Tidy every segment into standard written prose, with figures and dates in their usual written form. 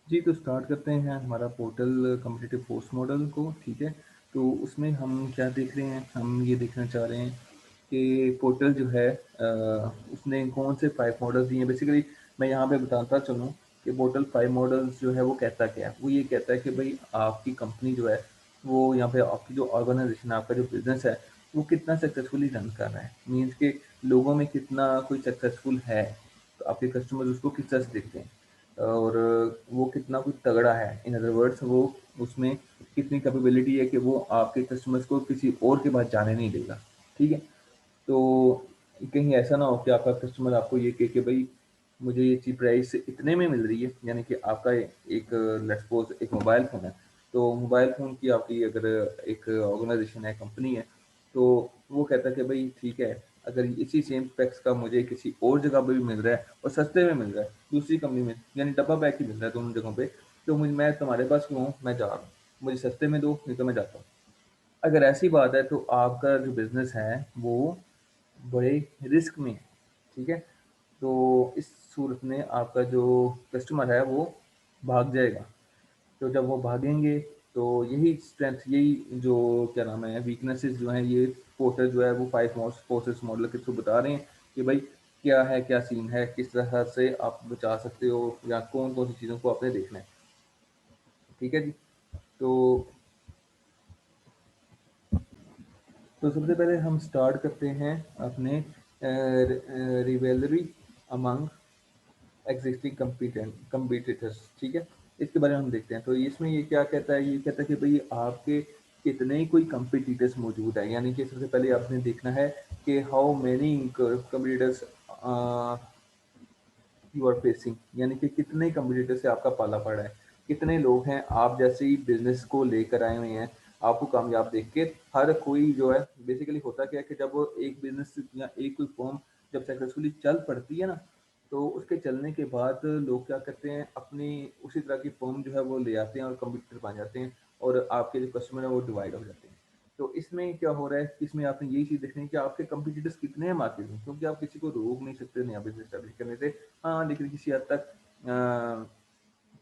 जी, तो स्टार्ट करते हैं हमारा पोर्टल कॉम्पिटिटिव फोर्स मॉडल को, ठीक है? तो उसमें हम क्या देख रहे हैं, हम ये देखना चाह रहे हैं कि पोर्टल जो है उसने कौन से 5 मॉडल्स दिए हैं। बेसिकली मैं यहाँ पे बताता चलूँ कि पोर्टल 5 मॉडल्स जो है वो कहता क्या है? वो ये कहता है कि भई आपकी कंपनी जो है, वो यहाँ पे आपकी जो ऑर्गनाइज़ेशन है, आपका जो बिज़नेस है, वो कितना सक्सेसफुली रन कर रहा है। मीन्स के लोगों में कितना कोई सक्सेसफुल है, तो आपके कस्टमर्स उसको किस तरह से देखते हैं। और वो कितना कुछ तगड़ा है। इन अदर वर्ड्स वो उसमें कितनी कैपेबिलिटी है कि वो आपके कस्टमर्स को किसी और के पास जाने नहीं देगा, ठीक है? तो कहीं ऐसा ना हो कि आपका कस्टमर आपको ये कहे कि भई मुझे ये चीज़ प्राइस इतने में मिल रही है, यानी कि आपका एक लेट्स सपोज़ एक मोबाइल फ़ोन है, तो मोबाइल फ़ोन की आपकी अगर एक ऑर्गनाइज़ेशन है, कंपनी है, तो वो कहता है कि भई ठीक है, अगर इसी सेम स्पेक्स का मुझे किसी और जगह पे भी मिल रहा है और सस्ते में मिल रहा है, दूसरी कंपनी में, यानी डब्बा पैक ही मिल रहा है दोनों जगहों पे, तो मैं तुम्हारे पास क्यों हूँ? मैं जा रहा हूँ। मुझे सस्ते में दो, नहीं तो मैं जाता हूँ। अगर ऐसी बात है तो आपका जो बिज़नेस है वो बड़े रिस्क में है, ठीक है? तो इस सूरत में आपका जो कस्टमर है वो भाग जाएगा। तो जब वो भागेंगे तो यही स्ट्रेंथ यही जो क्या नाम है वीकनेसेस जो हैं ये पोर्टर जो है वो 5 मोस्ट फोर्सेस मॉडल के थ्रू बता रहे हैं कि भाई क्या है, क्या सीन है, किस तरह से आप बचा सकते हो या कौन-कौन सी चीज़ों को आपने देखना है। ठीक है जी? तो सबसे पहले हम स्टार्ट करते हैं अपने रिवेलरी अमंग एग्जिस्टिंग कंपटीटर्स, ठीक है? इसके बारे में हम देखते हैं। तो इसमें ये क्या कहता है, ये कहता है कि भई आपके कितने ही कोई कंपटीटर्स मौजूद हैं, यानी कि सबसे पहले आपने देखना है कि how many competitors you are facing, यानी कि कितने कंपटीटर से आपका पाला पड़ा है, कितने लोग हैं आप जैसे ही बिजनेस को लेकर आए हुए हैं, आपको कामयाब देख के हर कोई जो है बेसिकली होता क्या है कि जब एक बिजनेस या एक कोई फॉर्म जब सक्सेसफुली चल पड़ती है ना, तो उसके चलने के बाद लोग क्या करते हैं अपनी उसी तरह की फॉर्म जो है वो ले आते हैं और कंपटीटर बन जाते हैं और आपके जो कस्टमर है वो डिवाइड हो जाते हैं। तो इसमें क्या हो रहा है, इसमें आपने यही चीज़ देखनी है कि आपके कंपटीटर्स कितने हैं मार्केट में, क्योंकि आप किसी को रोक नहीं सकते नया बिज़नेस एस्टेब्लिश करने से। हाँ, लेकिन किसी हद तक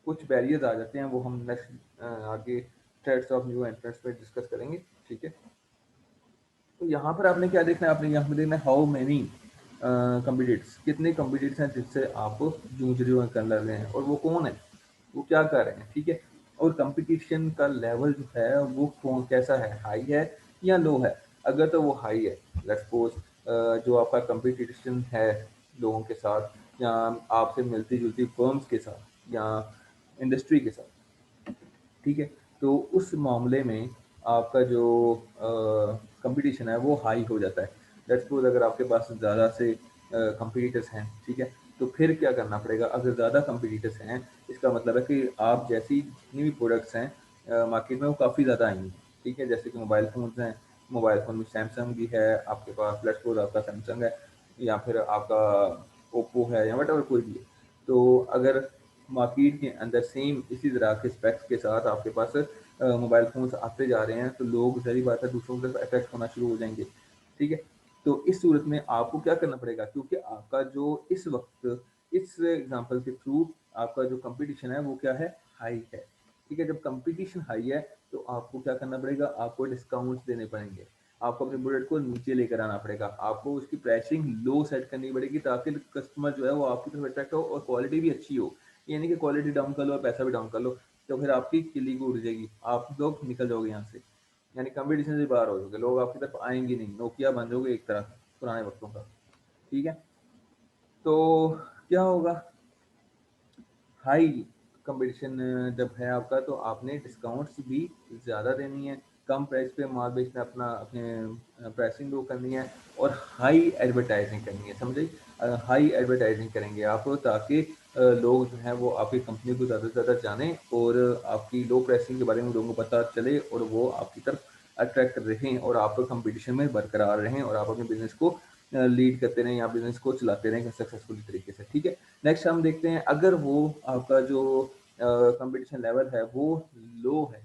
कुछ बैरियर्स आ जाते हैं, वो हम नेक्स्ट आगे थ्रेड्स ऑफ न्यू एंट्रेंट्स पे डिस्कस करेंगे, ठीक है? तो यहाँ पर आपने क्या देखना है, आपने यहाँ पे देखना है हाउ मेनी कंपटीटर्स, कितने कंपटीटर्स हैं जिससे आप जूझ रहे हो, कर रहे हैं और वो कौन है, वो क्या कर रहे हैं, ठीक है? और कंपटीशन का लेवल जो है वो कौन कैसा है, हाई है या लो है? अगर तो वो हाई है, लेट्स सपोज जो आपका कंपटीशन है लोगों के साथ या आपसे मिलती जुलती फर्म्स के साथ या इंडस्ट्री के साथ, ठीक है? तो उस मामले में आपका जो कॉम्पिटिशन है वो हाई हो जाता है। लेट्स सपोज़ अगर आपके पास ज़्यादा से कॉम्पिटिटर्स हैं, ठीक है? तो फिर क्या करना पड़ेगा, अगर ज़्यादा कॉम्पिटिटर्स हैं, इसका मतलब है कि आप जैसी जितनी भी प्रोडक्ट्स हैं मार्केट में वो काफ़ी ज़्यादा आएँगी, ठीक है? जैसे कि मोबाइल फ़ोन्स हैं, मोबाइल फ़ोन में सैमसंग भी है आपके पास, लेट्स सपोज़ आपका सैमसंग है या फिर आपका ओप्पो है या व्हाटएवर कोई भी है। तो अगर मार्केट के अंदर सेम इसी तरह के स्पेक्स के साथ आपके पास मोबाइल फ़ोन्स आते जा रहे हैं, तो लोग ज़ाहिर बात है दूसरों की तरफ अट्रैक्ट होना शुरू हो जाएँगे, ठीक है? तो इस सूरत में आपको क्या करना पड़ेगा, क्योंकि आपका जो इस वक़्त इस एग्ज़ाम्पल के थ्रू आपका जो कॉम्पिटिशन है वो क्या है, हाई है, ठीक है? जब कॉम्पिटिशन हाई है, तो आपको क्या करना पड़ेगा, आपको डिस्काउंट्स देने पड़ेंगे। आपको अपने प्रोडक्ट को नीचे लेकर आना पड़ेगा, आपको उसकी प्राइसिंग लो सेट करनी पड़ेगी ताकि कस्टमर जो है वो आपकी तरफ अट्रैक्ट हो और क्वालिटी भी अच्छी हो। ये नहीं कि क्वालिटी डाउन कर लो और पैसा भी डाउन कर लो, तो फिर आपकी खिल्ली उड़ जाएगी, आप लोग निकल जाओगे यहाँ से, यानी कंपटीशन से बाहर हो जाओगे, लोग आपकी तरफ आएँगे नहीं, नोकिया बन जाओगे एक तरह से, पुराने वक़्तों का, ठीक है? तो क्या होगा, हाई कंपटीशन जब है आपका तो आपने डिस्काउंट्स भी ज़्यादा देनी है, कम प्राइस पे माल बेचना अपना अपने प्राइसिंग लो करनी है और हाई एडवर्टाइज़िंग करनी है, समझे? हाई एडवर्टाइज़िंग करेंगे आप ताकि लोग जो हैं वो आपकी कंपनी को ज़्यादा से ज़्यादा जानें और आपकी लो प्राइसिंग के बारे में लोगों को पता चले और वो आपकी तरफ अट्रैक्ट रहें और आप कंपटीशन में बरकरार रहें और आप अपने बिज़नेस को लीड करते रहें या बिज़नेस को चलाते रहें सक्सेसफुली तरीके से, ठीक है? नेक्स्ट हम देखते हैं अगर वो आपका जो कंपटीशन लेवल है वो लो है।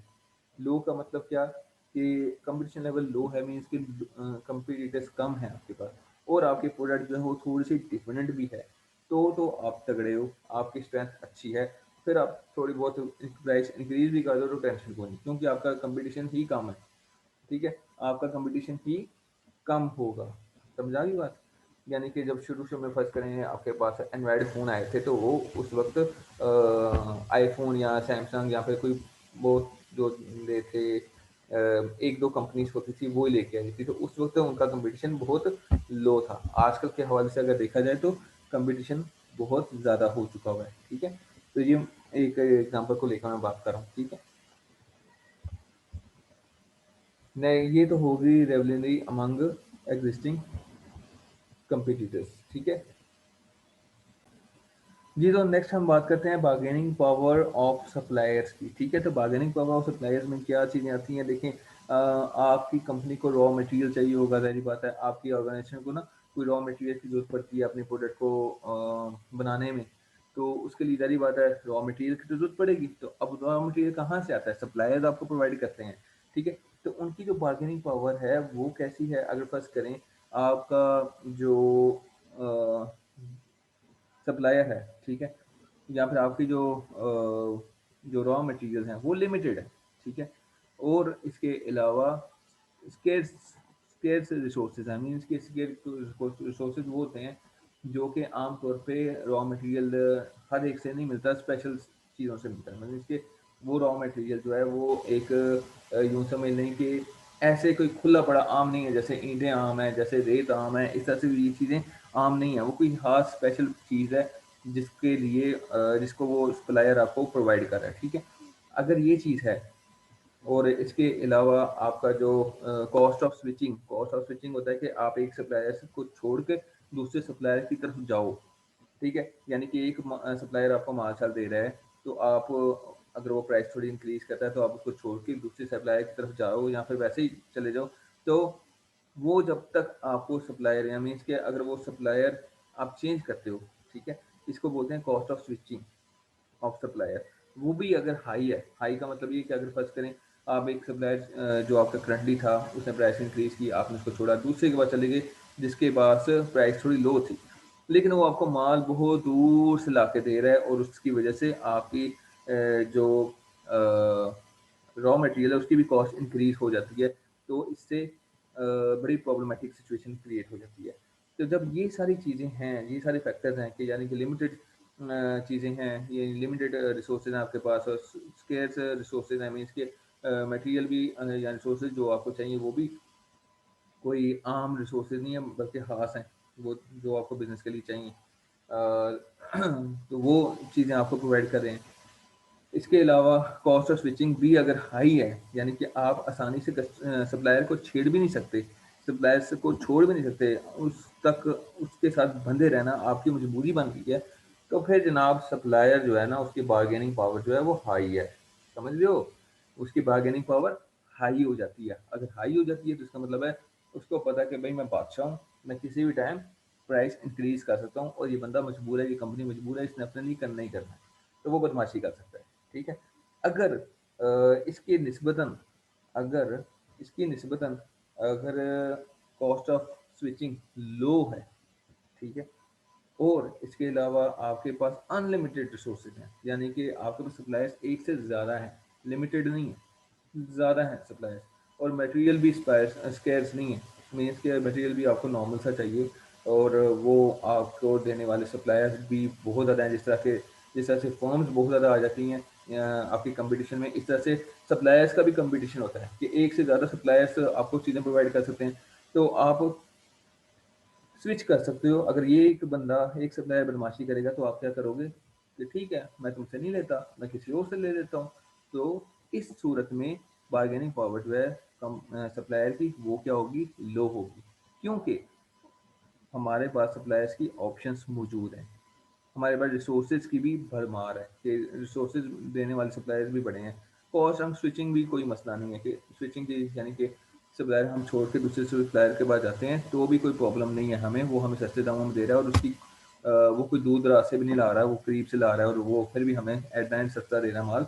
लो का मतलब क्या कि कंपटीशन लेवल लो है मीन्स कि कंपटीटर्स कम हैं आपके पास और आपके प्रोडक्ट जो है वो थोड़ी सी डिफरेंट भी है, तो आप तगड़े हो, आपकी स्ट्रेंथ अच्छी है, फिर आप थोड़ी बहुत प्राइस इंक्रीज भी कर दो तो टेंशन को नहीं, क्योंकि आपका कंपटीशन ही कम है। ठीक है, आपका कंपटीशन ही कम होगा। समझा आपकी बात? यानी कि जब शुरू-शुरू में फर्स्ट करें आपके पास एंड्रॉयड फ़ोन आए थे तो वो उस वक़्त आईफ़ोन या सैमसंग या फिर कोई वो जो ले थे 1-2 कंपनीज़ होती थी वो ही लेके आई थी। तो उस वक़्त उनका कॉम्पिटिशन बहुत लो था। आजकल के हवाले से अगर देखा जाए तो कॉम्पिटिशन बहुत ज़्यादा हो चुका हुआ है। ठीक है? तो ये एक एग्ज़ाम्पल को लेकर मैं बात कर रहा हूँ। ठीक है? नहीं, ये तो होगी rivalry अमंग एग्जिस्टिंग कंपटीटर्स। ठीक है? जी, तो नेक्स्ट हम बात करते हैं बार्गेनिंग पावर ऑफ सप्लायर्स की। ठीक है, तो बार्गेनिंग पावर ऑफ सप्लायर्स में क्या चीज़ें आती हैं? देखें, आपकी कंपनी को रॉ मटेरियल चाहिए होगा, ज़ाहिर बात है। आपकी ऑर्गेनाइजेशन को ना कोई रॉ मटेरियल की ज़रूरत पड़ती है अपने प्रोडक्ट को बनाने में, तो उसके लिए ज़ाहिर बात है रॉ मटेरियल की तो ज़रूरत पड़ेगी। तो अब रॉ मटेरियल कहाँ से आता है? सप्लायर्स आपको प्रोवाइड करते हैं। ठीक है, तो उनकी जो बार्गेनिंग पावर है वो कैसी है? अगर फर्स्ट करें, आपका जो अ सप्लायर है, ठीक है? या फिर आपकी जो रॉ मटेरियल हैं वो लिमिटेड है, ठीक है? और इसके अलावा स्केर्स स्केर्स रिसोर्सेज़ हैं, मीन्स कि रिसोर्सेज़ वो होते हैं जो कि आम तौर पे रॉ मटेरियल हर एक से नहीं मिलता, स्पेशल चीज़ों से मिलता है। मतलब इसके वो रॉ मटेरियल जो है वो एक यूँ समझ लें कि ऐसे कोई खुला पड़ा आम नहीं है, जैसे ईंटें आम हैं, जैसे रेत आम है, इस तरह से ये चीज़ें आम नहीं है। वो कोई ख़ास स्पेशल चीज़ है जिसके लिए जिसको वो सप्लायर आपको प्रोवाइड कर रहा है। ठीक है? अगर ये चीज़ है और इसके अलावा आपका जो कॉस्ट ऑफ स्विचिंग होता है कि आप एक सप्लायर को छोड़ के दूसरे सप्लायर की तरफ जाओ। ठीक है? यानी कि एक सप्लायर आपको माल-साल दे रहा है, तो आप अगर वो प्राइस थोड़ी इंक्रीज़ करता है, तो आप उसको छोड़ के दूसरे सप्लायर की तरफ जाओ या फिर वैसे ही चले जाओ। तो वो जब तक आपको सप्लायर या मीन्स कि अगर वो सप्लायर आप चेंज करते हो, ठीक है? इसको बोलते हैं cost of switching off supplier. वो भी अगर हाई है, हाई का मतलब ये है कि अगर फर्स्ट करें, आप एक सप्लायर जो आपका करंटली था, उसने प्राइस इंक्रीज़ की, आपने उसको छोड़ा, दूसरे के पास चले गए, जिसके पास प्राइस थोड़ी लो थी। लेकिन वो आपको माल बहुत दूर से लाके दे रहा है और उसकी वजह से आपकी जो रॉ मटेरियल है उसकी भी कॉस्ट इंक्रीज़ हो जाती है। तो इससे बड़ी प्रॉब्लमैटिक सिचुएशन क्रिएट हो जाती है। तो जब ये सारी चीज़ें हैं, ये सारे फैक्टर्स हैं कि यानी कि लिमिटेड चीज़ें हैं, ये लिमिटेड रिसोर्सेज़ हैं आपके पास और स्केर्स रिसोर्सेज़ हैं, मीन्स के मटेरियल भी या रिसोर्सेज़ जो आपको चाहिए वो भी कोई आम रिसोर्सेज़ नहीं है बल्कि ख़ास हैं, वो जो आपको बिज़नेस के लिए चाहिए। तो वो चीज़ें आपको प्रोवाइड कर रहे हैं। इसके अलावा कॉस्ट ऑफ स्विचिंग भी अगर हाई है, यानी कि आप आसानी से सप्लायर को छेड़ भी नहीं सकते, सप्लायर्स को छोड़ भी नहीं सकते, उस तक उसके साथ बंधे रहना आपकी मजबूरी बन गई है, तो फिर जनाब सप्लायर जो है ना उसकी बार्गेनिंग पावर जो है वो हाई है। समझ रहे हो? उसकी बार्गेनिंग पावर हाई हो जाती है। अगर हाई हो जाती है तो इसका मतलब है उसको पता है कि भई मैं बादशाह हूँ, मैं किसी भी टाइम प्राइस इंक्रीज़ कर सकता हूँ और ये बंदा मजबूर है, ये कंपनी मजबूर है, इसने अपने लिए करना ही करना है। तो वो बदमाशी कर सकता है। ठीक है? अगर इसके निस्बतन अगर इसकी निस्बतन अगर कॉस्ट ऑफ स्विचिंग लो है, ठीक है? और इसके अलावा आपके पास अनलिमिटेड रिसोर्सेज़ हैं, यानी कि आपके पास सप्लायर्स एक से ज़्यादा हैं, लिमिटेड नहीं है, ज़्यादा हैं सप्लायर्स और मटेरियल भी स्केर्स नहीं है। मीन्स के मटेरियल भी आपको नॉर्मल सा चाहिए और वो आपको देने वाले सप्लायर्स भी बहुत ज़्यादा हैं, जिस तरह से फर्म्स बहुत ज़्यादा आ जाती हैं आपकी कंपटीशन में, इस तरह से सप्लायर्स का भी कंपटीशन होता है कि एक से ज़्यादा सप्लायर्स आपको चीज़ें प्रोवाइड कर सकते हैं। तो आप स्विच कर सकते हो। अगर ये एक बंदा एक सप्लायर बदमाशी करेगा तो आप क्या करोगे कि ठीक है, मैं तुमसे नहीं लेता, मैं किसी और से ले लेता हूँ। तो इस सूरत में बार्गेनिंग पावर जो है सप्लायर की वो क्या होगी? लो होगी। क्योंकि हमारे पास सप्लायर्स की ऑप्शंस मौजूद हैं। हमारे पास रिसोर्सेज की भी भरमार है कि रिसोर्सेज देने वाले सप्लायर्स भी बड़े हैं। कॉस्ट हम स्विचिंग भी कोई मसला नहीं है कि स्विचिंग की यानी कि सप्लायर हम छोड़ के दूसरे सप्लायर के पास जाते हैं तो भी कोई प्रॉब्लम नहीं है हमें, वो हमें सस्ते दामों में दे रहा है और वो कोई दूर दराज से भी नहीं ला रहा है, वो करीब से ला रहा है और वो फिर भी हमें एट द एंड सस्ता दे रहा है माल।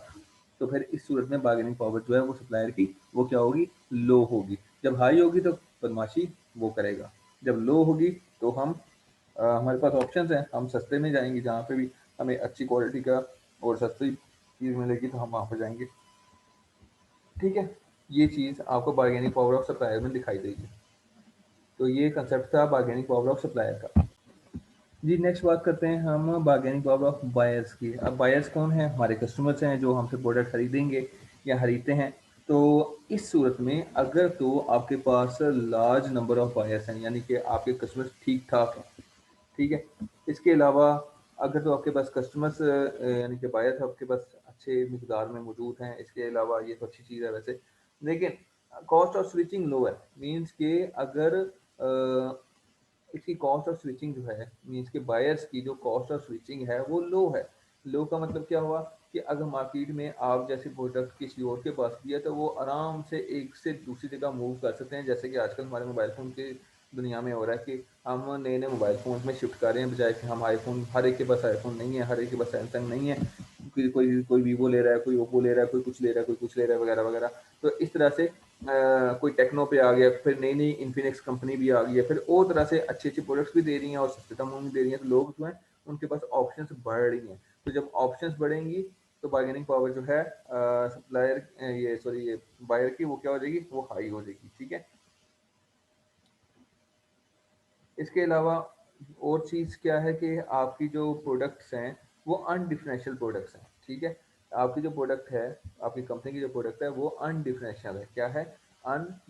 तो फिर इस सूरत में बार्गेनिंग पावर जो है वो सप्लायर की वो क्या होगी? लो होगी। जब हाई होगी तो बदमाशी वो करेगा, जब लो होगी तो हमारे पास ऑप्शंस हैं, हम सस्ते में जाएँगे जहाँ पे भी हमें अच्छी क्वालिटी का और सस्ती चीज़ मिलेगी तो हम वहाँ पर जाएँगे। ठीक है? ये चीज़ आपको बार्गेनिंग पावर ऑफ सप्लायर में दिखाई देगी। तो ये कंसेप्ट था बार्गेनिंग पावर ऑफ सप्लायर का। जी, नेक्स्ट बात करते हैं हम बार्गेनिंग पावर ऑफ बायर्स की। अब बायर्स कौन हैं? हमारे कस्टमर्स हैं जो हमसे प्रोडक्ट खरीदेंगे या खरीदते हैं। तो इस सूरत में अगर तो आपके पास लार्ज नंबर ऑफ बायर्स हैं, यानी कि आपके कस्टमर्स ठीक-ठाक हैं, ठीक है? इसके अलावा अगर तो आपके पास कस्टमर्स यानी कि बायर्स आपके पास अच्छे मिकदार में मौजूद हैं, इसके अलावा ये तो अच्छी चीज़ है वैसे। लेकिन कॉस्ट ऑफ स्विचिंग लो है, मीन्स कि अगर इसकी कॉस्ट ऑफ स्विचिंग जो है मीन्स के बायर्स की जो कॉस्ट ऑफ स्विचिंग है वो लो है। लो का मतलब क्या हुआ कि अगर मार्केट में आप जैसे प्रोडक्ट किसी और के पास भी है तो वो आराम से एक से दूसरी जगह मूव कर सकते हैं। जैसे कि आजकल हमारे मोबाइल फ़ोन की दुनिया में हो रहा है कि हम नए-नए मोबाइल फ़ोन में शिफ्ट कर रहे हैं, बजाय कि हम आईफ़ोन, हर एक के पास आईफ़ोन नहीं है, हर एक के पास सैमसंग नहीं है। कोई कोई वीवो ले रहा है, कोई ओप्पो ले रहा है, कोई कुछ ले रहा है, कोई कुछ ले रहा है वगैरह-वगैरह। तो इस तरह से कोई टेक्नो पे आ गया, फिर नई-नई इन्फिनिक्स कंपनी भी आ गई है, फिर और तरह से अच्छी-अच्छी प्रोडक्ट्स भी दे रही हैं और सस्ते दामों में दे रही हैं, तो लोग जो हैं उनके पास ऑप्शंस बढ़ रही हैं। तो जब ऑप्शंस बढ़ेंगी तो बार्गेनिंग पावर जो है सप्लायर ये सॉरी ये बायर की वो क्या हो जाएगी? वो हाई हो जाएगी, ठीक है? इसके अलावा और चीज़ क्या है कि आपकी जो प्रोडक्ट्स हैं, वो अनडिफरेंशियल प्रोडक्ट्स हैं, ठीक है? आपकी जो प्रोडक्ट है, आपकी कंपनी की जो प्रोडक्ट है, वो अनडिफरेंशियल है। क्या है?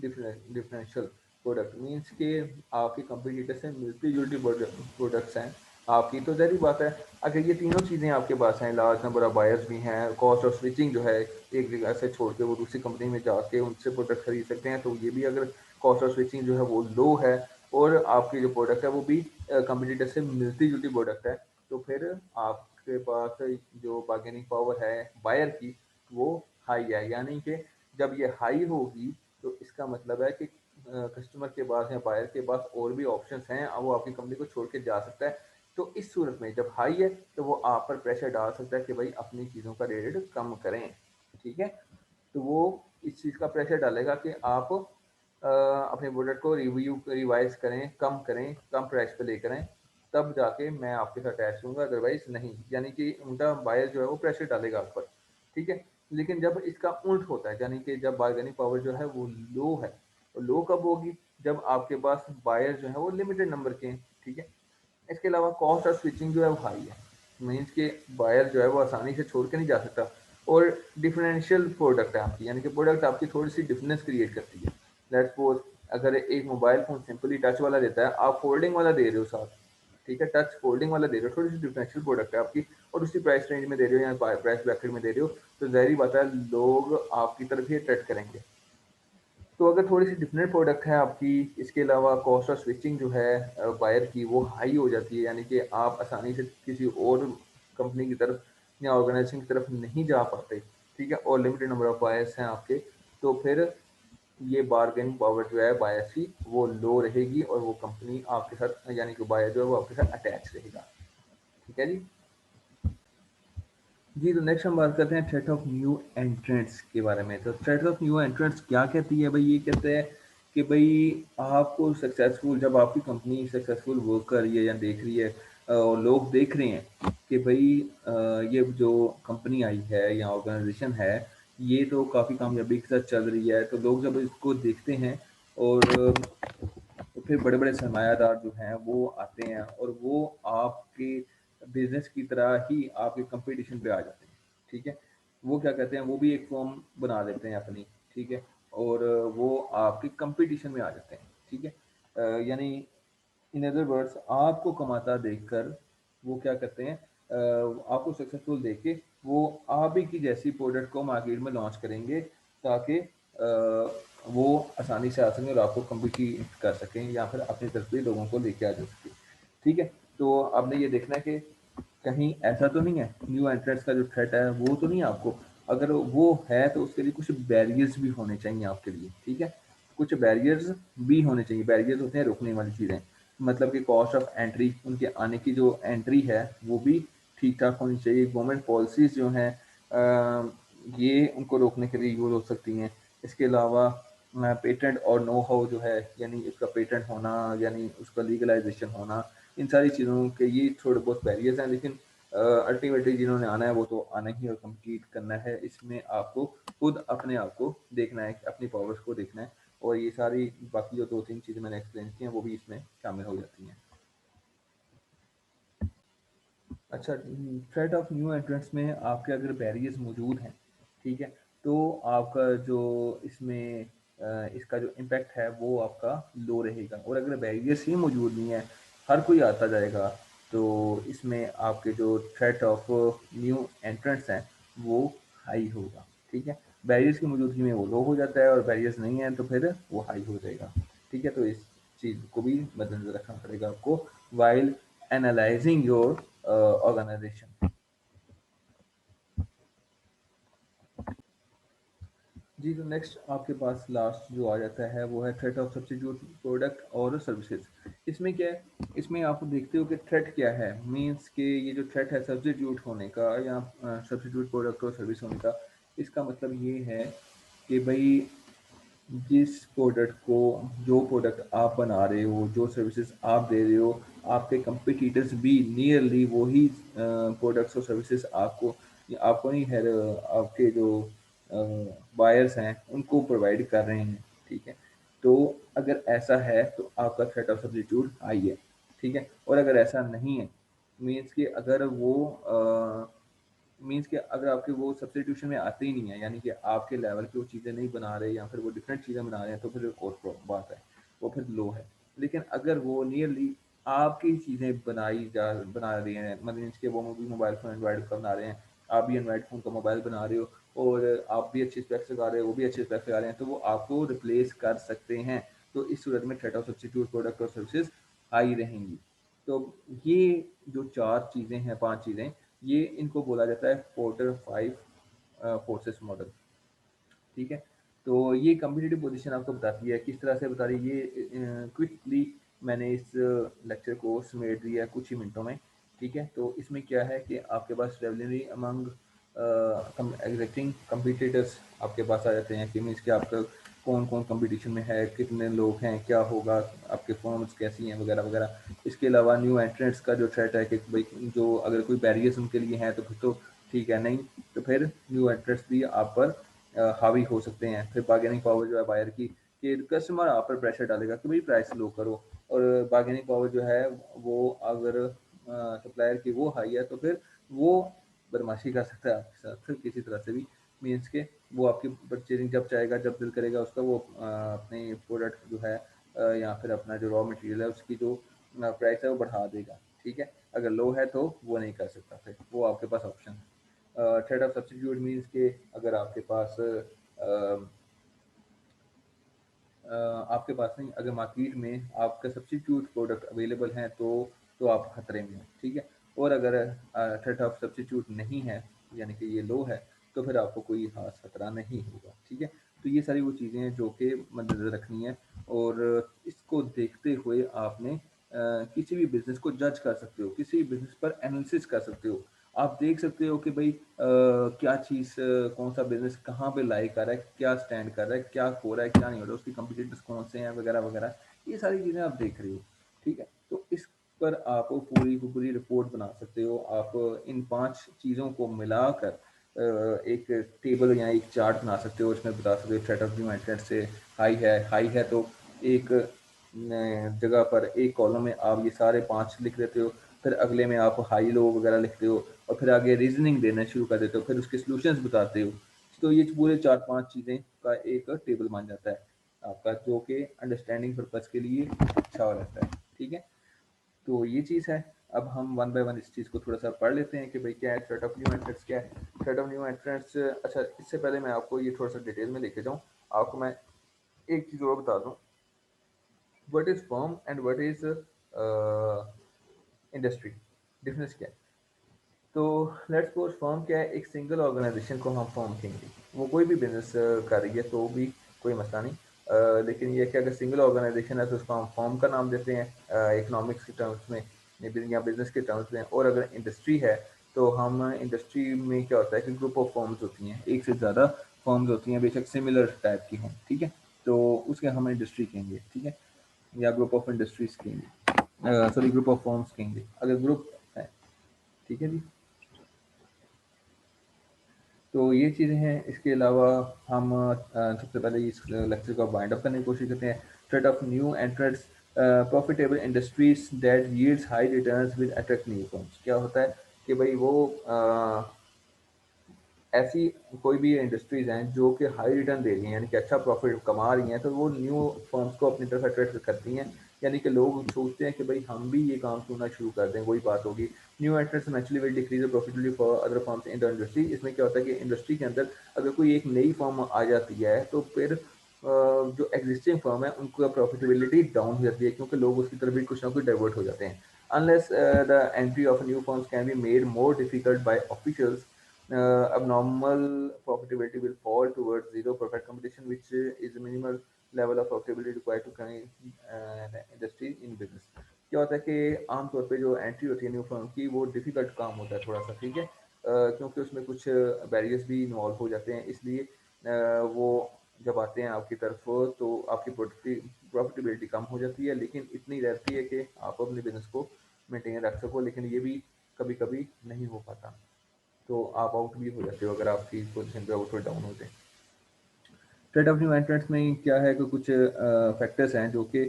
डिफरेंशियल प्रोडक्ट मीन्स कि आपकी कंपटीटर से मिलती-जुलती प्रोडक्ट्स हैं आपकी। तो ज़ाहिर-सी बात है, अगर ये तीनों चीज़ें आपके पास हैं, लार्ज नंबर ऑफ बायर्स भी हैं, कॉस्ट ऑफ स्विचिंग जो है, एक जगह से छोड़ के वो दूसरी कंपनी में जाके उनसे प्रोडक्ट खरीद सकते हैं, तो ये भी अगर कॉस्ट ऑफ स्विचिंग जो है वो लो है और आपकी जो प्रोडक्ट है वो भी कंपटीटर से मिलती-जुलती प्रोडक्ट है, तो फिर आपके पास जो बार्गेनिंग पावर है बायर की, वो हाई है। यानी कि जब ये हाई होगी, तो इसका मतलब है कि कस्टमर के पास या बायर के पास और भी ऑप्शंस हैं, वो आपकी कंपनी को छोड़ के जा सकता है। तो इस सूरत में जब हाई है, तो वो आप पर प्रेशर डाल सकता है कि भाई अपनी चीज़ों का रेट कम करें, ठीक है? तो वो इस चीज़ का प्रेशर डालेगा कि आप अपने प्रोडक्ट को रिवाइज़ करें, कम प्राइस पे लेकर आएँ, तब जाके मैं आपके साथ अटैच लूँगा, अदरवाइज़ नहीं। यानी कि उनका बायर जो है वो प्रेशर डालेगा आप पर, ठीक है? लेकिन जब इसका उल्ट होता है, यानी कि जब बार्गेनिंग पावर जो है वो लो है, तो लो कब होगी? जब आपके पास बायर जो हैं वो लिमिटेड नंबर के हैं, ठीक है? इसके अलावा कॉस्ट ऑफ स्विचिंग जो है वो हाई है। मीन्स कि बायर जो है वो आसानी से छोड़ के नहीं जा सकता और डिफरेंशियल प्रोडक्ट है आपकी, यानी कि प्रोडक्ट आपकी थोड़ी-सी डिफरेंस क्रिएट करती है। लेट्स सपोज़ अगर एक मोबाइल फ़ोन सिंपली टच वाला देता है, आप फोल्डिंग वाला दे रहे हो साथ, ठीक है? टच फोल्डिंग वाला दे रहे हो, थोड़ी-सी डिफरेंशियल प्रोडक्ट है आपकी और उसी प्राइस रेंज में दे रहे हो या प्राइस ब्रैकेट में दे रहे हो, तो ज़ाहिर-सी बात है लोग आपकी तरफ ही अट्रैक्ट करेंगे। तो अगर थोड़ी-सी डिफरेंट प्रोडक्ट है आपकी, इसके अलावा कॉस्ट ऑफ स्विचिंग जो है बायर की वो हाई हो जाती है, यानी कि आप आसानी से किसी और कंपनी की तरफ या ऑर्गेनाइज़ेशन की तरफ नहीं जा पाते, ठीक है? और लिमिटेड नंबर ऑफ बायर्स हैं आपके, तो फिर ये बार्गेनिंग पावर जो है बायर्स की वो लो रहेगी और वो कंपनी आपके साथ यानी कि बायर जो है वो आपके साथ अटैच रहेगा, ठीक है जी? जी, तो नेक्स्ट हम बात करते हैं थ्रेट ऑफ न्यू एंट्रेंट्स के बारे में। तो थ्रेट ऑफ न्यू एंट्रेंट्स क्या कहती है भई? ये कहते हैं कि भई आपको सक्सेसफुल जब आपकी कंपनी सक्सेसफुल वर्क कर रही है या देख रही है और लोग देख रहे हैं कि भई ये जो कंपनी आई है या ऑर्गेनाइज़ेशन है, ये तो काफ़ी कामयाबी के साथ चल रही है। तो लोग जब इसको देखते हैं और तो फिर बड़े-बड़े सरमायादार जो हैं वो आते हैं और वो आपके बिज़नेस की तरह ही आपके कॉम्पिटिशन पे आ जाते हैं, ठीक है? वो क्या कहते हैं, वो भी एक फ़र्म बना लेते हैं अपनी, ठीक है? और वो आपके कॉम्पिटिशन में आ जाते हैं, ठीक है? यानी इन अदर वर्ड्स आपको कमाता देखकर वो क्या करते हैं आपको सक्सेसफुल देख के वो आप ही की जैसी प्रोडक्ट को मार्केट में लॉन्च करेंगे ताकि वो आसानी से आ सकें और आपको कम्पीट कर सकें या फिर अपनी तरफ से लोगों को लेके आ जा सकें, ठीक है? तो आपने ये देखना है कि कहीं ऐसा तो नहीं है न्यू एंट्रेंट्स का जो थ्रेट है वो तो नहीं है आपको। अगर वो है तो उसके लिए कुछ बैरियर्स भी होने चाहिए आपके लिए, ठीक है? कुछ बैरियर्स भी होने चाहिए। बैरियर्स होते हैं रोकने वाली चीज़ें। मतलब कि कॉस्ट ऑफ एंट्री उनके आने की जो एंट्री है वो भी ठीक-ठाक होनी चाहिए। गवर्नमेंट पॉलिसीज़ जो हैं ये उनको रोकने के लिए यूज़ हो सकती हैं। इसके अलावा पेटेंट और नो हाउ जो है यानी उसका पेटेंट होना यानी उसका लीगलाइज़ेशन होना, इन सारी चीज़ों के ये थोड़े बहुत बैरियर्स हैं लेकिन अल्टीमेटली जिन्होंने आना है वो तो आना ही और कम्पीट करना है। इसमें आपको खुद अपने आप को देखना है, अपनी पावर्स को देखना है, और ये सारी बाकी जो 2-3 चीज़ें मैंने एक्सप्लेन की हैं वो भी इसमें शामिल हो जाती हैं। अच्छा, थ्रेट ऑफ न्यू एंट्रेंट्स में आपके अगर बैरियर्स मौजूद हैं, ठीक है, तो आपका जो इसमें इसका जो इम्पैक्ट है वो आपका लो रहेगा। और अगर बैरियर्स ही मौजूद नहीं है, हर कोई आता जाएगा, तो इसमें आपके जो थ्रेट ऑफ न्यू एंट्रेंट्स हैं वो हाई होगा, ठीक है। बैरियर्स की मौजूदगी में वो लो हो जाता है, और बैरियर्स नहीं है तो फिर वो हाई हो जाएगा, ठीक है। तो इस चीज़ को भी मद्देनजर रखना पड़ेगा आपको वाइल एनालाइजिंग योर ऑर्गेनाइजेशन। जी, तो नेक्स्ट आपके पास लास्ट जो आ जाता है वो है थ्रेट ऑफ सब्स्टिट्यूट प्रोडक्ट और सर्विसेज। इसमें क्या है, इसमें आप देखते हो कि थ्रेट क्या है, मीन्स के ये जो थ्रेट है सब्स्टिट्यूट होने का या सब्स्टिट्यूट प्रोडक्ट और सर्विस होने का, इसका मतलब ये है कि भाई जिस प्रोडक्ट को, जो प्रोडक्ट आप बना रहे हो, जो सर्विसेज आप दे रहे हो, आपके कंपटीटर्स भी नियरली वही प्रोडक्ट्स और सर्विसेज आपको नहीं है, आपके जो बायर्स हैं उनको प्रोवाइड कर रहे हैं, ठीक है। तो अगर ऐसा है तो आपका थ्रेट ऑफ सब्स्टिट्यूट हाई है, ठीक है। और अगर ऐसा नहीं है, मीन्स कि अगर वो मीन्स कि अगर आपके वो सब्स्टिट्यूशन में आते ही नहीं है, यानी कि आपके लेवल की वो चीज़ें नहीं बना रहे या फिर वो डिफरेंट चीज़ें बना रहे हैं, तो फिर और बात है, वो फिर लो है। लेकिन अगर वो नियरली आपकी चीज़ें बना रही हैं, मतलब मीन्स कि वो भी मोबाइल फ़ोन एंड्रॉइड का बना रहे हैं, आप भी एंड्रॉइड फ़ोन का मोबाइल बना रहे हो, और आप भी अच्छे स्पेक्स लगा रहे हो, वो भी अच्छे स्पेक्स लगा रहे हैं, तो वो आपको रिप्लेस कर सकते हैं। तो इस सूरत में थ्रेट ऑफ सब्स्टिट्यूट प्रोडक्ट और सर्विसेज हाई रहेंगी। तो ये जो 4 चीज़ें हैं, 5 चीज़ें, ये इनको बोला जाता है पोर्टर 5 फोर्सेस मॉडल, ठीक है। तो ये कम्पिटिटिव पोजीशन आपको बताती है, किस तरह से बता रही है ये, क्विकली मैंने इस लेक्चर को समेट दिया है कुछ ही मिनटों में, ठीक है। तो इसमें क्या है कि आपके पास रेवलरी अमंग एग्जिस्टिंग कंपटीटर्स आपके पास आ जाते हैं, कि मीन्स कि आपका कौन कौन कंपटीशन में है, कितने लोग हैं, क्या होगा, आपके फॉर्म्स कैसी हैं, वगैरह वगैरह। इसके अलावा न्यू एंट्रेंट्स का जो थ्रेट है कि भाई जो अगर कोई बैरियर्स उनके लिए हैं तो फिर तो ठीक है, नहीं तो फिर न्यू एंट्रेंट्स भी आप पर हावी हो सकते हैं। फिर बार्गेनिंग पावर जो है बायर की, कि कस्टमर आप पर प्रेशर डालेगा कि भाई प्राइस लो करो, और बार्गेनिंग पावर जो है वो अगर सप्लायर की वो हाई है तो फिर वो बदमाशी कर सकता है आपके साथ फिर किसी तरह से भी, मीन्स के वो आपकी परचेजिंग जब चाहेगा, जब दिल करेगा उसका, वो अपने प्रोडक्ट जो है या फिर अपना जो रॉ मटेरियल है उसकी जो प्राइस है वो बढ़ा देगा, ठीक है। अगर लो है तो वो नहीं कर सकता, फिर वो आपके पास ऑप्शन है। थ्रेड ऑफ सब्स्टिट्यूट मीन्स के अगर आपके पास नहीं, अगर मार्केट में आपका सब्स्टिट्यूट प्रोडक्ट अवेलेबल हैं तो आप खतरे में हैं, ठीक है। और अगर थ्रेट ऑफ सब्स्टिट्यूट नहीं है, यानी कि ये लो है, तो फिर आपको कोई खास खतरा नहीं होगा, ठीक है। तो ये सारी वो चीज़ें हैं जो कि मद्देनज़र रखनी है, और इसको देखते हुए आपने किसी भी बिज़नेस को जज कर सकते हो, किसी भी बिज़नेस पर एनालिसिस कर सकते हो। आप देख सकते हो कि भाई क्या चीज़, कौन सा बिज़नेस कहाँ पे लाई कर रहा है, क्या स्टैंड कर रहा है, क्या हो रहा है, क्या नहीं हो रहा है, उसके कंपटीटर्स कौन से हैं, वगैरह वगैरह। ये सारी चीज़ें आप देख रहे हो, ठीक है। तो इस पर आप पूरी की पूरी रिपोर्ट बना सकते हो। आप इन 5 चीज़ों को मिलाकर एक टेबल या एक चार्ट बना सकते हो, उसमें बता सकते हो थ्रेट ऑफ न्यू एंट्रेंट से हाई है तो एक जगह पर एक कॉलम में आप ये सारे 5 लिख देते हो, फिर अगले में आप हाई लो वगैरह लिखते हो, और फिर आगे रीजनिंग देना शुरू कर देते हो, फिर उसके सॉल्यूशंस बताते हो। तो ये पूरे 4-5 चीज़ें का एक टेबल बन जाता है आपका, जो कि अंडरस्टैंडिंग पर्पज़ के लिए अच्छा हो रहता है, ठीक है। तो ये चीज़ है। अब हम वन बाय वन इस चीज़ को थोड़ा-सा पढ़ लेते हैं कि भाई क्या है थ्रेट ऑफ न्यू एंट्रेंट्स, क्या है? थ्रेट ऑफ न्यू एंट्रेंट्स, अच्छा इससे पहले मैं आपको ये थोड़ा-सा डिटेल में लेके जाऊँ, आपको मैं एक चीज़ और बता दूँ, what is firm and what is industry, difference क्या है? तो लेट्स सपोज फर्म क्या है, एक सिंगल ऑर्गेनाइजेशन को हम फर्म कहेंगे। वो कोई भी बिजनेस कर रही है तो भी कोई मसला नहीं, लेकिन ये कि अगर सिंगल ऑर्गेनाइजेशन है तो उसको हम फर्म का नाम देते हैं इकोनॉमिक्स के टर्म्स में या बिजनेस के टर्म्स में। और अगर इंडस्ट्री है तो हम इंडस्ट्री में क्या होता है कि ग्रुप ऑफ फर्म्स होती हैं, एक से ज़्यादा फर्म्स होती हैं, बेशक सिमिलर टाइप की हों, ठीक है। तो उसके हम इंडस्ट्री कहेंगे, ठीक है, या ग्रुप ऑफ इंडस्ट्रीज कहेंगे, सॉरी ग्रुप ऑफ फर्म्स कहेंगे अगर ग्रुप है, ठीक है जी। तो ये चीज़ें हैं। इसके अलावा हम सबसे पहले इस लेक्चर को वाइंड अप करने की कोशिश करते हैं। Threat of new entrants, profitable industries that yields high returns with attract new firms. क्या होता है कि भाई वो ऐसी कोई भी इंडस्ट्रीज हैं जो कि हाई रिटर्न दे रही हैं, यानी कि अच्छा प्रॉफिट कमा रही हैं, तो वो न्यू फर्म्स को अपनी तरफ अट्रैक्ट करती हैं। यानी कि लोग सोचते हैं कि भाई हम भी ये काम क्यों ना शुरू कर दें। वही बात होगी, new entrants naturally will decrease the profitability for other firms in the industry. इसमें क्या होता है कि इंडस्ट्री के अंदर अगर कोई एक नई फर्म आ जाती है तो फिर जो एग्जिस्टिंग फर्म है उनका प्रॉफिटेबिलिटी डाउन हो जाती है, क्योंकि लोग उसकी तरफ भी कुछ ना कुछ डाइवर्ट हो जाते हैं। Unless the entry of new firms can be made more difficult by officials, abnormal profitability will fall towards zero. Perfect competition, which is a minimal level of profitability required to the industry in business. क्या होता है कि आमतौर पे जो entry होती है new firm की वो डिफिकल्ट काम होता है थोड़ा सा, ठीक है, क्योंकि उसमें कुछ बैरियर्स भी इन्वॉल्व हो जाते हैं। इसलिए वो जब आते हैं आपकी तरफ तो आपकी प्रॉफिटेबिलिटी कम हो जाती है, लेकिन इतनी रहती है कि आप अपने बिजनेस को मेंटेन रख सको। लेकिन ये भी कभी कभी नहीं हो पाता, तो आप आउट भी हो जाते हो अगर आपकी पोजीशन पे आउट और डाउन होते हैं। ट्रेड ऑफ न्यू एंट्रेंट्स में क्या है कि कुछ फैक्टर्स हैं जो कि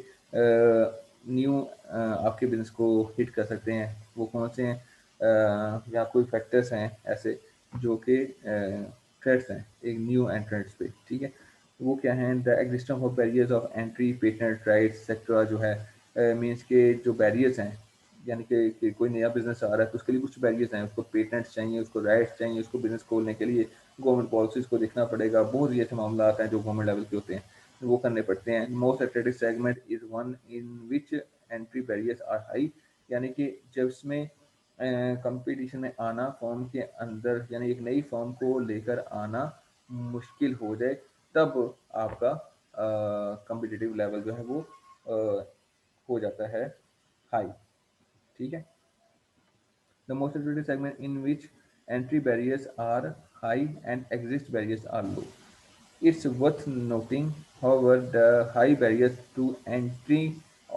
न्यू आपके बिजनेस को हिट कर सकते हैं। वो कौन से हैं? या कोई फैक्टर्स हैं ऐसे जो कि थ्रेट्स हैं एक न्यू एंट्रेंट्स पे, ठीक है। वो क्या हैं? The existence of barriers of entry, patent rights etcetera जो है, मीन्स के जो बैरियर्स हैं, यानी कि कोई नया बिजनेस आ रहा है तो उसके लिए कुछ बैरियर्स हैं। उसको पेटेंट्स चाहिए, उसको राइट्स चाहिए, उसको बिजनेस खोलने के लिए गवर्नमेंट पॉलिसीज़ को देखना पड़ेगा। बहुत ही ऐसे मामला आते हैं जो गवर्नमेंट लेवल के होते हैं, वो करने पड़ते हैं। Most attractive segment is one in which entry barriers are high, यानी कि जब इसमें कंपटीशन में आना फर्म के अंदर, यानी एक नई फर्म को लेकर आना मुश्किल हो जाए, तब आपका कम्पिटिटिव लेवल जो है वो हो जाता है हाई, ठीक है। The most attractive segment in which entry barriers are high and exit barriers are low. It's worth noting, however, the high barriers to entry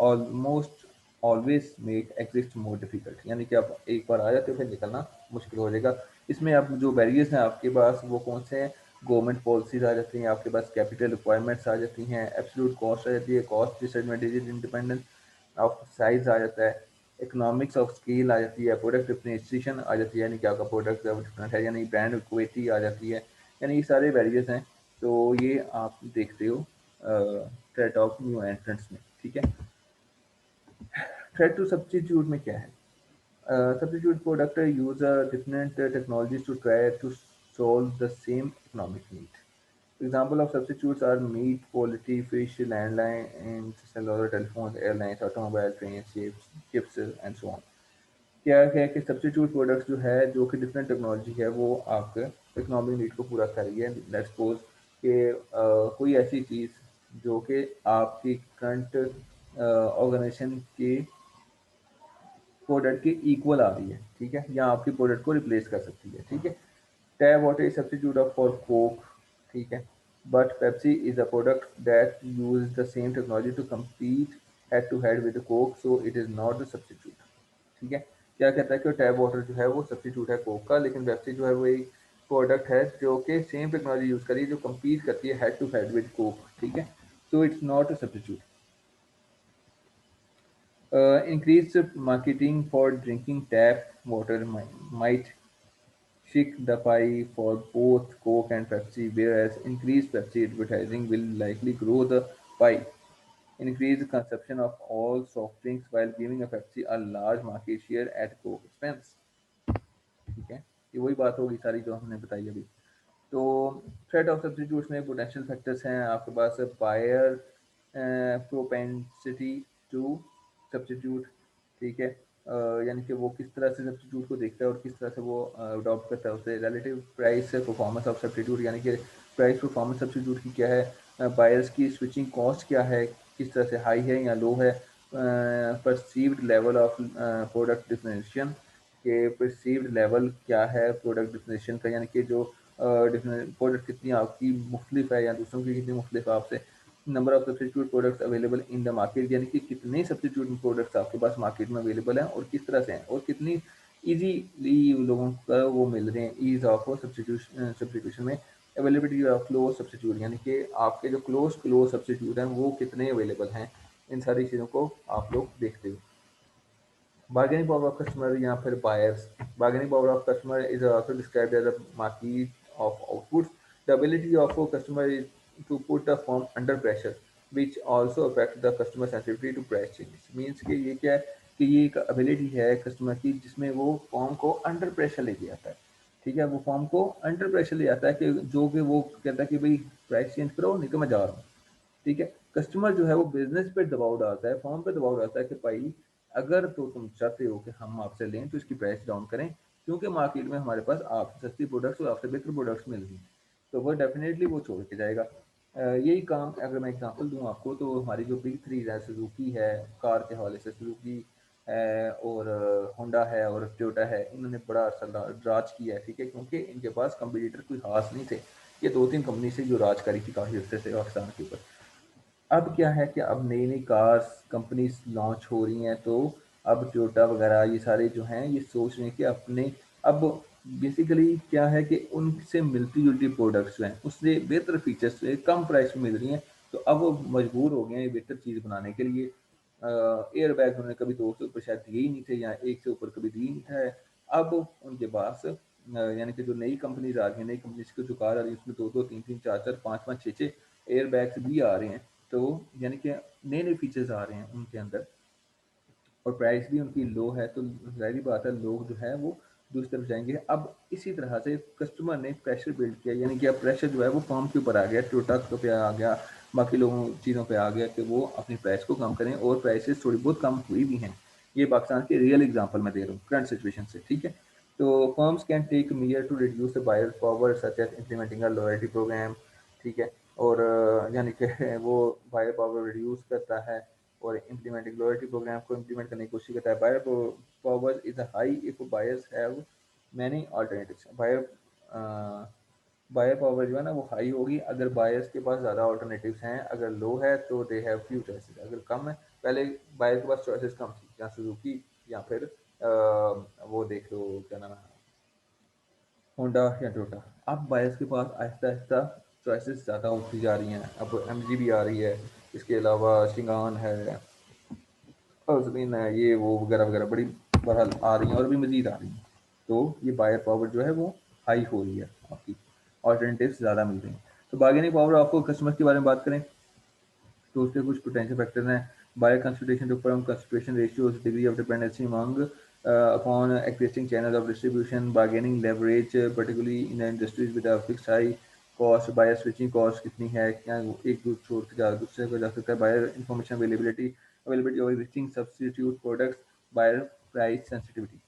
almost always make exit more difficult. यानी कि आप एक बार आ जाते हो फिर निकलना मुश्किल हो जाएगा। इसमें अब जो बैरियर्स हैं आपके पास वो कौन से हैं? गवर्नमेंट पॉलिसीज आ जाती हैं आपके पास, कैपिटल रिक्वायरमेंट्स आ जाती हैं, एब्सोल्यूट कॉस्ट आ जाती है, cost disadvantages independence of size आ जाता है, इकोनॉमिक्स ऑफ स्केल आ जाती है, प्रोडक्ट डिफरेंशिएशन आ जाती है, यानी कि आपका प्रोडक्ट डिफरेंट है, यानी ब्रांड इक्विटी आ जाती है। यानी ये सारे बैरियर्स हैं, तो ये आप देखते हो थ्रेट ऑफ न्यू एंट्रेंट्स में, ठीक है। थ्रेट टू सब्स्टिट्यूट में क्या है? Substitute product use different technologies to try to solve the same economic need. Example of substitutes are meat, poultry, fish, landline, and cellular telephones, airlines, automobile, trains, ships, and so on. क्या है कि substitute products जो है जो कि different technology है वो आपके इकोनॉमिक नीड को पूरा कर रही है। लेट्स सपोज कि कोई ऐसी चीज़ जो कि आपकी करंट ऑर्गेनाइजेशन के प्रोडक्ट के इक्वल आ रही है, ठीक है, या आपकी प्रोडक्ट को रिप्लेस कर सकती है, ठीक है। Tap water is substitute of for Coke, ठीक है, but Pepsi is a product that use the same technology to compete head to head with Coke, so it is not the substitute, ठीक है। क्या कहता है कि टैब वाटर जो है वो सब्स्टिट्यूट है कोक का, लेकिन पेप्सी जो है वो एक प्रोडक्ट है जो कि सेम टेक्नोलॉजी यूज़ करी है, जो compete करती है head to head with Coke, ठीक है, so it's not a substitute. Increased marketing for drinking tap water might shrink the pie for both Coke and Pepsi, whereas increased Pepsi advertising will likely grow the pie. Increased consumption of all soft drinks while giving a Pepsi a large market share at Coke expense. ठीक है, ये वही बात होगी सारी जो हमने बताई अभी। तो थ्रेट ऑफ सब्स्टिट्यूट्स में पोटेंशियल फैक्टर्स हैं आपके पास, बायर प्रोपेंसिटी टू सब्स्टिट्यूट, ठीक है, यानी कि वो किस तरह से सब्स्टिट्यूट को देखता है और किस तरह से वो अडॉप्ट करता है उसे। Relative price performance of substitute, यानी कि प्राइस परफॉर्मेंस सब्स्टिट्यूट की क्या है, बायर्स की स्विचिंग कॉस्ट क्या है, किस तरह से हाई है या लो है, perceived level of product differentiation के परसीव्ड लेवल क्या है प्रोडक्ट डिफरेंशिएशन का, यानी कि जो प्रोडक्ट कितनी आपकी मुख्तलिफ है या दूसरों की कितनी मुख्तलिफ है आपसे। Number of substitute products available in the market, यानी कि कितने सब्स्टिट्यूट प्रोडक्ट्स आपके पास मार्केट में अवेलेबल हैं और किस तरह से हैं और कितनी ईज़िली लोगों को वो मिल रहे हैं, ईज़ ऑफ सब्स्टिट्यूशन में अवेलेबिलिटी ऑफ क्लोज़ सब्स्टिट्यूट, यानी कि आपके जो क्लोज़ सब्स्टिट्यूट हैं वो कितने अवेलेबल हैं, इन सारी चीज़ों को आप लोग देखते हो। Bargaining power of customer या फिर buyers. Bargaining power of customer is also described as a market of outputs. The ability of a customer is to put a firm under pressure, which also affect the customer sensitivity to price changes. Means कि ये क्या है कि ये एक ability है customer की जिसमें वो firm को under pressure लेके आता है। ठीक है, वो फॉर्म को अंडर प्रेशर ले आता है कि जो कि वो कहता है कि भाई प्राइस चेंज करो नहीं तो मैं जा रहा हूँ। ठीक है, कस्टमर जो है वो बिजनेस पे दबाव डालता है, फॉर्म पे दबाव डालता है कि भाई अगर तो तुम चाहते हो कि हम आपसे लें तो इसकी प्राइस डाउन करें, क्योंकि मार्केट में हमारे पास आपसे सस्ती प्रोडक्ट्स और आपसे बेहतर प्रोडक्ट्स मिल रही हैं, तो वो डेफिनेटली वो छोड़ के जाएगा। यही काम अगर मैं एग्जांपल दूं आपको तो हमारी जो बिग थ्री है, सुजुकी है, कार के हवाले से सुजुकी है और होंडा है और टोयोटा है, इन्होंने बड़ा अरसा राज किया है। ठीक है, क्योंकि इनके पास कंपटीटर कोई खास नहीं थे, ये दो तीन कंपनी से जो राज करी थी काफ़ी अर्से से पाकिस्तान के ऊपर। अब क्या है कि अब नई-नई कार्स कंपनीज़ लॉन्च हो रही हैं, तो अब टोयोटा वगैरह ये सारे जो हैं ये सोच रहे हैं कि अपने अब बेसिकली क्या है कि उनसे मिलती-जुलती प्रोडक्ट्स जो हैं, उससे बेहतर फीचर्स से कम प्राइस में मिल रही हैं, तो अब वो मजबूर हो गए हैं ये बेहतर चीज़ बनाने के लिए। एयर बैग उन्होंने कभी 2 से ऊपर शायद दिए ही नहीं थे या 1 से ऊपर कभी दिए ही नहीं था। अब उनके पास यानी कि जो नई कंपनीज़ आ रही हैं, नई कंपनीज़ की जो कार आ रही है उसमें 2-2, 3-3, 4-4, 5-5, 6-6 एयर बैग्स भी आ रहे हैं। तो यानी कि नए-नए फीचर्स आ रहे हैं उनके अंदर और प्राइस भी उनकी लो है, तो ज़ाहिर-सी बात है लोग जो है वो दूसरी तरफ जाएँगे। अब इसी तरह से कस्टमर ने प्रेशर बिल्ड किया, यानी कि अब प्रेशर जो है वो फर्म के ऊपर आ गया, टोयोटा के पे आ गया, बाकी लोगों चीज़ों पे आ गया कि वो अपनी प्राइस को कम करें और प्राइसेज़ थोड़ी बहुत कम हुई भी हैं। ये पाकिस्तान के रियल एग्ज़ाम्पल मैं दे रहा हूँ करंट सिचुएशन से, ठीक है? तो firms can take measure to reduce the buyer power such as implementing a loyalty programme, ठीक है? और यानी कि वो बायर पावर रिड्यूस करता है और इम्प्लीमेंटिंग लॉयल्टी प्रोग्राम को इम्प्लीमेंट करने की कोशिश करता है। Buyer power is high if buyers have many alternatives. Buyer power जो है ना वो हाई होगी अगर बायर्स के पास ज़्यादा अल्टरनेटिव्स हैं, अगर लो है तो दे हैव फ्यू चॉइसेस, अगर कम है पहले बायर के पास चॉइसेस कम थी या सुजुकी या फिर वो देख लो क्या नाम है होंडा या टोयोटा। अब बायर्स के पास आहिस्ता आहिस्ता चॉइसेस ज़्यादा होती जा रही हैं, अब एमजी भी आ रही है, इसके अलावा शिंगान है, ज़मीन है, ये वो वगैरह वगैरह बड़ी बहरहाल आ रही हैं और भी मज़ीद आ रही हैं। तो ये बायर पावर जो है वो हाई हो रही है आपकी, ऑल्टरनेटिव्स ज़्यादा मिल रही हैं। तो बार्गेनिंग पावर आपको कस्टमर के बारे में बात करें तो उसके कुछ पोटेंशियल फैक्टर्स हैं। Buyer concentration to firm concentration ratios, degree of dependency among upon existing channel of distribution, bargaining leverage particularly in industries with a fixed high cost, buyer switching cost कितनी है, क्या वो एक दूसरे छोड़ के दूसरे को जा सकता है, buyer information availability of existing substitute products, buyer price sensitivity.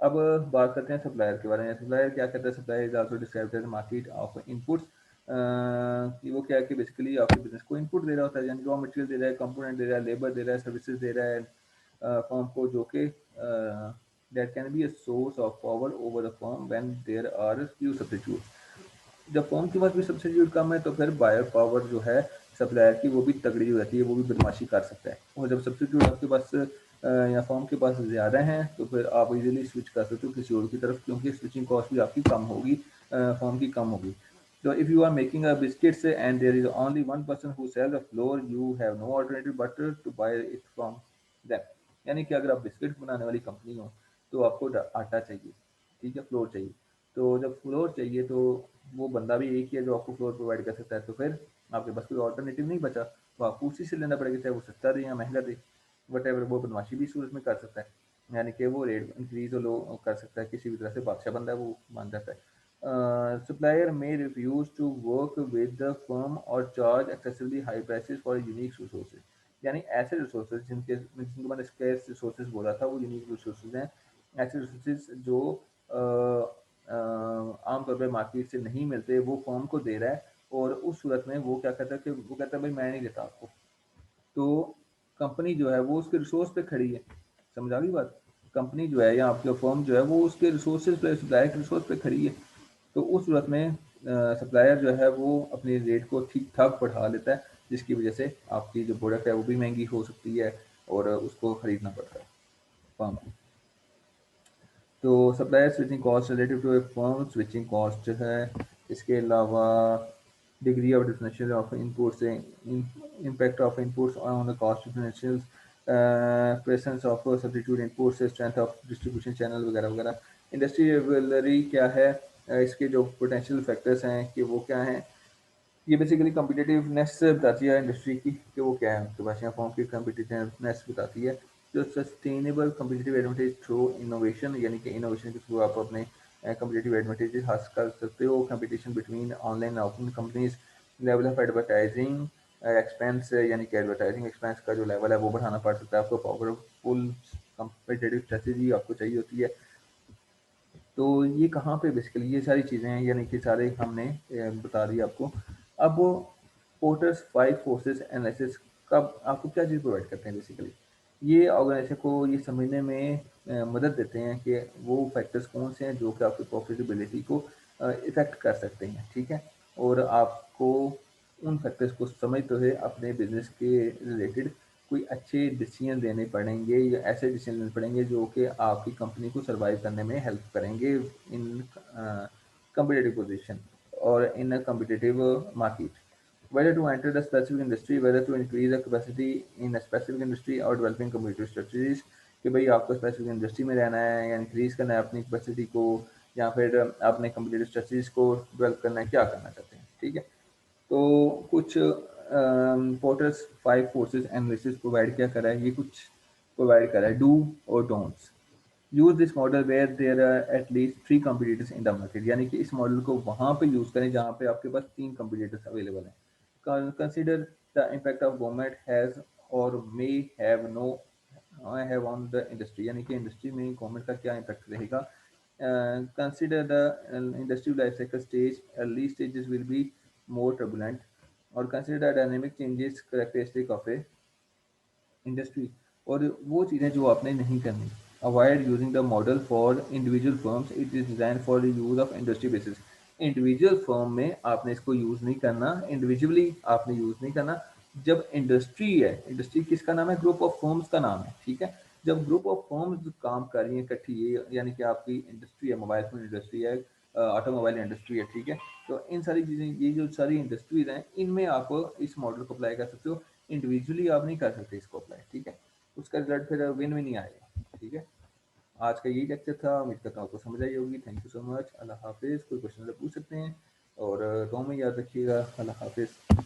अब बात करते हैं सप्लायर के बारे में। सप्लायर क्या कहता है? Supplier is also described as market of inputs. कि वो क्या है कि बेसिकली आपके बिजनेस को इनपुट दे रहा होता है, यानी रॉ मटेरियल दे रहा है, कंपोनेंट दे रहा है, लेबर दे रहा है, सर्विसेज दे रहा है फर्म को, जो कि that can be a source of power over the firm when there are few substitute. जब फर्म के पास भी सब्सिट्यूट कम है तो फिर बायर पावर जो है सप्लायर की वो भी तगड़ी हो जाती है, वो भी बदमाशी कर सकता है। और जब सब्सिट्यूट आपके पास या फर्म के पास ज़्यादा हैं तो फिर आप इजीली स्विच कर सकते हो किसी और की तरफ, क्योंकि स्विचिंग कॉस्ट भी आपकी कम होगी, फर्म की कम होगी। तो if you are making a biscuits and there is only one person who sell the flour, you have no alternative but to buy it from them. यानी कि अगर आप बिस्किट बनाने वाली कंपनी हो तो आपको आटा चाहिए, ठीक है, फ्लोर चाहिए। तो जब फ्लोर चाहिए तो वो बंदा भी एक ही है जो आपको फ्लोर प्रोवाइड कर सकता है, तो फिर आपके पास कोई ऑल्टरनेटिव नहीं बचा, तो आपको उसी से लेना पड़ेगा, चाहे वो सस्ता दे या महंगा दे, वट एवर। वो बदमाशी भी सूरत में कर सकता है, यानी कि वो रेट इंक्रीज और लो कर सकता है, किसी भी तरह से बादशाह बंदा है वो मान जाता है। Supplier may refuse to work with the firm और charge excessively high prices for unique resources. यानी ऐसे रिसोर्सेज जिनको मैंने स्केर्स रिसोर्सेज बोला था वो यूनिक रिसोर्सेज हैं, ऐसे रिसोर्सेज जो आमतौर पे मार्केट से नहीं मिलते, वो फर्म को दे रहा है और उस सूरत में वो क्या कहता है कि वो कहता है भाई मैं नहीं देता आपको, तो कंपनी जो है वो उसके रिसोर्स पे खड़ी है। समझ आ गई बात? कंपनी जो है या आपकी फर्म जो है वो उसके रिसोर्सेज पे, सप्लायर के रिसोर्स पे खड़ी है। तो उस सूरत में सप्लायर जो है वो अपने रेट को ठीक ठाक बढ़ा लेता है, जिसकी वजह से आपकी जो प्रोडक्ट है वो भी महंगी हो सकती है और उसको खरीदना पड़ता है फर्म को। तो supplier switching cost relative to a firm switching cost है। इसके अलावा degree of differential of inputs, impact of inputs on the cost differential, presence of substitute inputs, strength of distribution channel वगैरह वगैरह। इंडस्ट्री रिवलरी क्या है, इसके जो पोटेंशियल फैक्टर्स हैं कि वो क्या हैं, ये बेसिकली कॉम्पिटिटिवनेस बताती है इंडस्ट्री की कि वो क्या है उनके पास, या फॉर्म की कॉम्पिटिटिवनेस बताती है। जो sustainable competitive advantage through innovation, यानी कि इनोवेशन के थ्रू आप अपने कॉम्पिटिटिव एडवांटेजेस हासिल कर सकते हो। Competition between online offline companies, level of advertising expense, यानी कि एडवर्टाइजिंग एक्सपेंस का जो लेवल है वो बढ़ाना पड़ सकता है आपको। पावरफुल कॉम्पिटिटिव स्ट्रेटजी आपको चाहिए होती है। तो ये कहाँ पे बेसिकली ये सारी चीज़ें हैं, यानी कि सारे हमने बता दी आपको। अब पोर्टर्स 5 फोर्सेस एनालिसिस कब आपको क्या चीज़ प्रोवाइड करते हैं बेसिकली, ये ऑर्गेनाइजेशन को ये समझने में मदद देते हैं कि वो फैक्टर्स कौन से हैं जो कि आपकी प्रॉफिटेबिलिटी को इफ़ेक्ट कर सकते हैं, ठीक है। और आपको उन फैक्टर्स को समझते हुए अपने बिजनेस के रिलेटेड कोई अच्छे डिसीजन लेने पड़ेंगे, या ऐसे डिसीजन लेने पड़ेंगे जो कि आपकी कंपनी को सर्वाइव करने में हेल्प करेंगे इन competitive position or in a competitive market. Whether to enter the specific industry, whether to increase the capacity in a specific industry or developing competitive strategies, कि भाई आपको स्पेसिफिक इंडस्ट्री में रहना है या इंक्रीज करना है अपनी कैपेसिटी को, या फिर अपने कम्पिटेटिव स्ट्रेटजीज को डेवलप करना है, क्या करना चाहते हैं, ठीक है। तो कुछ पोर्टर्स 5 फोर्सेस एनालिसिस प्रोवाइड क्या करा है, ये कुछ प्रोवाइड करा है, डू और don'ts. Use this model where there are at least 3 competitors in the market, यानी कि इस मॉडल को वहाँ पे यूज़ करें जहाँ पे आपके पास 3 कंपटीटर्स अवेलेबल हैं। Consider the impact of government has or may have no have on the industry, यानी कि इंडस्ट्री में गवर्नमेंट का क्या इम्पैक्ट रहेगा। Consider the industry life cycle stage, early stages will be more turbulent, or consider the dynamic changes characteristic of a industry, और वो चीज़ें जो आपने नहीं करनी। Avoid using the model for individual firms, it is design for use of industry basis. Individual firm में आपने इसको यूज़ नहीं करना, इंडिविजुअली आपने यूज़ नहीं करना। जब इंडस्ट्री है, इंडस्ट्री किसका नाम है, ग्रुप ऑफ फर्म्स का नाम है, ठीक है। जब ग्रुप ऑफ फर्म्स काम कर रही हैं इकट्ठी, ये यानी कि आपकी इंडस्ट्री है, मोबाइल फोन इंडस्ट्री है, ऑटोमोबाइल इंडस्ट्री है, ठीक है। तो इन सारी चीज़ें, ये जो सारी इंडस्ट्रीज हैं, इनमें आप इस मॉडल को अप्लाई कर सकते हो। इंडिविजुअली आप नहीं कर सकते इसको अप्लाई, ठीक है। उसका रिजल्ट फिर विन विन ही आएगा, ठीक है। आज का यही लेक्चर था, उम्मीद करता हूँ आपको समझ आई होगी। Thank you so much. अल्लाह हाफिज़। कोई क्वेश्चन पूछ सकते हैं, और दुआ में याद रखिएगा। अल्लाह हाफिज़।